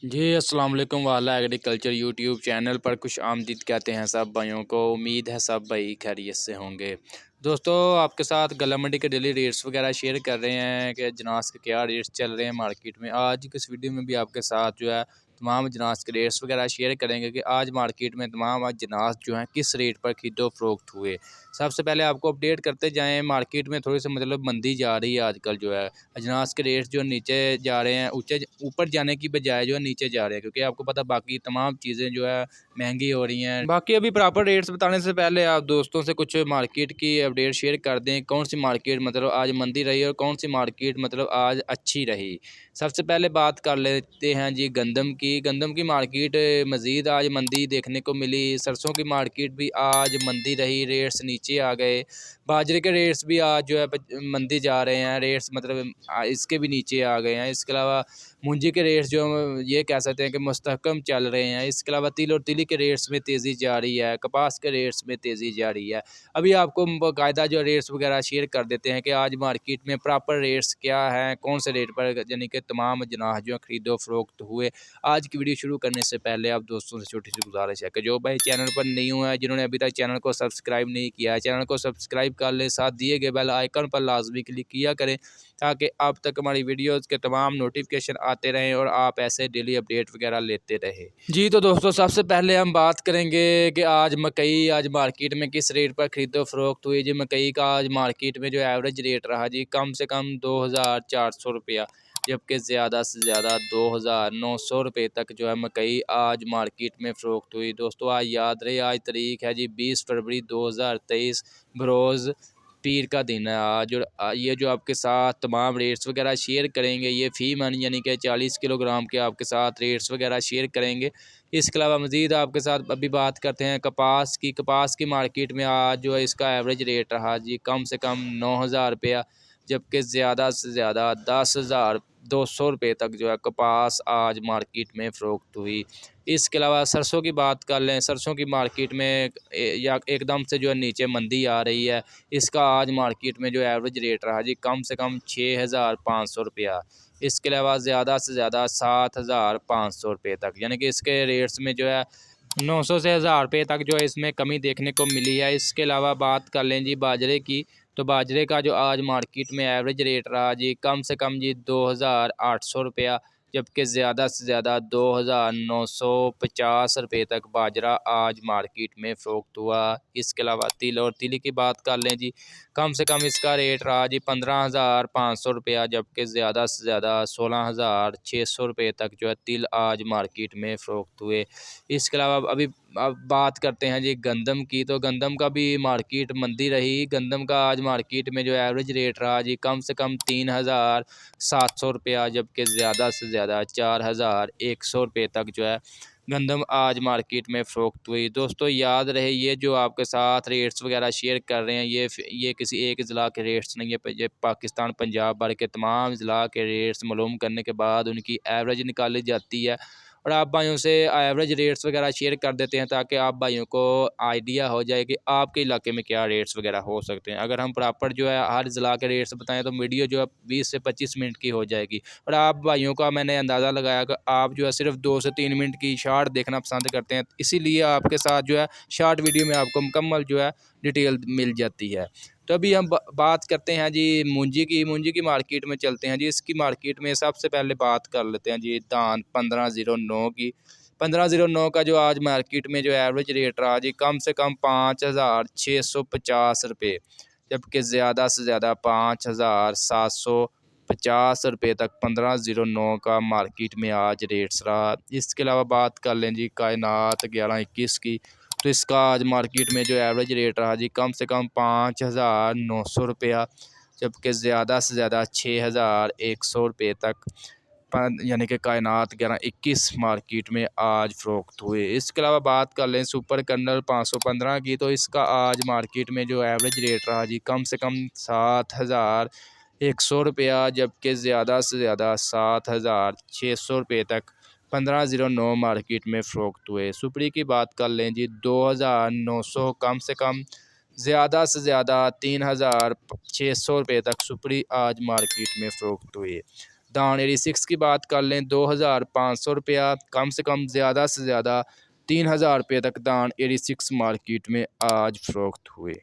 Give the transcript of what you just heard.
जी अस्सलाम वालेकुम वाला एग्रीकल्चर यूट्यूब चैनल पर खुश आमदीद कहते हैं सब भाइयों को। उम्मीद है सब भाई खैरियत से होंगे। दोस्तों आपके साथ गला मंडी के डेली रेट्स वगैरह शेयर कर रहे हैं कि जनास के क्या रेट्स चल रहे हैं मार्केट में। आज की इस वीडियो में भी आपके साथ जो है तमाम जनास के रेट्स वगैरह शेयर करेंगे कि आज मार्केट में तमाम आज जनास जो हैं किस रेट पर खरीदो फरोख्त हुए। सबसे पहले आपको अपडेट करते जाएँ, मार्केट में थोड़ी सी मतलब मंदी जा रही है आजकल जो है। अजनास के रेट जो नीचे जा रहे हैं, ऊँचे ऊपर जाने की बजाय जो है नीचे जा रहे हैं, क्योंकि आपको पता बाकी तमाम चीज़ें जो है महंगी हो रही हैं। बाकी अभी प्रॉपर रेट्स बताने से पहले आप दोस्तों से कुछ मार्केट की अपडेट शेयर कर दें, कौन सी मार्केट मतलब आज मंदी रही और कौन सी मार्केट मतलब आज अच्छी रही। सबसे पहले बात कर लेते हैं जी गंदम की मार्केट मज़ीद आज मंदी देखने को मिली। सरसों की मार्केट भी आज मंदी रही, रेट्स नीचे आ गए। बाजरे के रेट्स भी आज जो है मंदी जा रहे हैं, रेट्स मतलब इसके भी नीचे आ गए हैं। इसके अलावा मूंजी के रेट्स जो हम ये कह सकते हैं कि मुस्तहकम चल रहे हैं। इसके अलावा तिल और तिली के रेट्स में तेज़ी जा रही है, कपास के रेट्स में तेज़ी जा रही है। अभी आपको बाकायदा जो रेट्स वगैरह शेयर कर देते हैं कि आज मार्केट में प्रॉपर रेट्स क्या हैं, कौन से रेट पर यानी कि तमाम जनाह जो खरीदो फरोख्त हुए। आज की वीडियो शुरू करने से पहले आप दोस्तों से छोटी सी गुजारिश है कि जो भाई चैनल पर नहीं हुआ है, जिन्होंने अभी तक चैनल को सब्सक्राइब नहीं किया है, चैनल को सब्सक्राइब कर लें, साथ दिए गए बेल आइकन पर लाजमी क्लिक किया करें ताकि अब तक हमारी वीडियोज़ के तमाम नोटिफिकेशन आते रहें और आप ऐसे डेली अपडेट वगैरह लेते रहें। जी तो दोस्तों सबसे पहले हम बात करेंगे कि आज मकई आज मार्केट में किस रेट पर खरीदो फरोख्त हुई। जी मकई का आज मार्केट में जो एवरेज रेट रहा जी कम से कम 2400 रुपया, जबकि ज़्यादा से ज़्यादा 2900 रुपये तक जो है मकई आज मार्केट में फ़रोख्त हुई। दोस्तों आज याद रहे आज तारीख है जी 20 फरवरी 2023, बरोज़ पीर का दिन है आज। और ये जो आपके साथ तमाम रेट्स वगैरह शेयर करेंगे ये फ़ी मन यानी कि 40 किलोग्राम के आपके साथ रेट्स वगैरह शेयर करेंगे। इसके अलावा मज़ीद आपके साथ अभी बात करते हैं कपास की मार्केट में आज जो है इसका एवरेज रेट रहा जी कम से कम 9000 रुपया, जबकि ज़्यादा से ज़्यादा 10,200 रुपये तक जो है कपास आज मार्केट में फ़रोख्त हुई। इसके अलावा सरसों की बात कर लें, सरसों की मार्केट में या एकदम से जो है नीचे मंदी आ रही है। इसका आज मार्केट में जो एवरेज रेट रहा जी कम से कम 6,500 रुपया। इसके अलावा ज़्यादा से ज़्यादा 7,500 रुपये तक, यानी कि इसके रेट्स में जो है 900 से 1000 रुपये तक जो है इसमें कमी देखने को मिली है। इसके अलावा बात कर लें जी बाजरे की, तो बाजरे का जो आज मार्केट में एवरेज रेट रहा जी कम से कम जी 2,800 रुपया, जबकि ज़्यादा से ज़्यादा 2,950 रुपये तक बाजरा आज मार्केट में फ़रोख्त हुआ। इसके अलावा तिल और तिली की बात कर लें जी कम से कम इसका रेट रहा जी 15,500 रुपया, जबकि ज़्यादा से ज़्यादा 16,600 रुपये तक जो है तिल आज मार्केट में फ़रोख्त हुए। इसके अलावा अभी अब बात करते हैं जी गंदम की, तो गंदम का भी मार्केट मंदी रही। गंदम का आज मार्केट में जो एवरेज रेट रहा जी कम से कम 3,700 रुपया, जबकि ज़्यादा से ज़्यादा 4,100 रुपये तक जो है गंदम आज मार्केट में फ़रोख्त हुई। दोस्तों याद रहे ये जो आपके साथ रेट्स वगैरह शेयर कर रहे हैं ये किसी एक ज़िला के रेट्स नहीं है, ये पाकिस्तान पंजाब भर के तमाम ज़िला के रेट्स मालूम करने के बाद उनकी एवरेज निकाली जाती है और आप भाइयों से एवरेज रेट्स वगैरह शेयर कर देते हैं ताकि आप भाइयों को आइडिया हो जाए कि आपके इलाके में क्या रेट्स वगैरह हो सकते हैं। अगर हम प्रॉपर जो है हर ज़िला के रेट्स बताएं तो वीडियो जो है 20 से 25 मिनट की हो जाएगी और आप भाइयों का मैंने अंदाज़ा लगाया कि आप जो है सिर्फ 2 से 3 मिनट की शॉर्ट देखना पसंद करते हैं, इसीलिए आपके साथ जो है शॉर्ट वीडियो में आपको मुकम्मल जो है डिटेल मिल जाती है। तो अभी हम बात करते हैं जी मूंजी की मार्केट में चलते हैं जी। इसकी मार्केट में सबसे पहले बात कर लेते हैं जी धान 1509 की। 1509 का जो आज मार्केट में जो एवरेज रेट रहा जी कम से कम 5,650 रुपये, जबकि ज़्यादा से ज़्यादा 5,750 रुपये तक 1509 का मार्केट में आज रेट्स रहा। इसके अलावा बात कर लें जी कायनात 1121 की, तो इसका आज मार्केट में जो एवरेज रेट रहा जी कम से कम 5,900 रुपया, जबकि ज़्यादा से ज़्यादा 6,100 रुपये तक यानी कि कायनात 1121 मार्केट में आज फ़रोख्त हुए। इसके अलावा बात कर लें सुपर कर्नल 515 की, तो इसका आज मार्केट में जो एवरेज रेट रहा जी कम से कम 7,100 रुपया, जबकि ज़्यादा से ज़्यादा 7,600 रुपये तक 1509 मार्केट में फ़रोख्त हुए। सुपरी की बात कर लें जी 2,900 कम से कम, ज़्यादा से ज़्यादा 3,600 रुपये तक सुपरी आज मार्केट में फ़रोख्त हुई। दान 86 की बात कर लें 2500 रुपया, कम से कम ज़्यादा से ज़्यादा 3000 रुपये तक दान 86 मार्केट में आज फ़रोख्त हुए।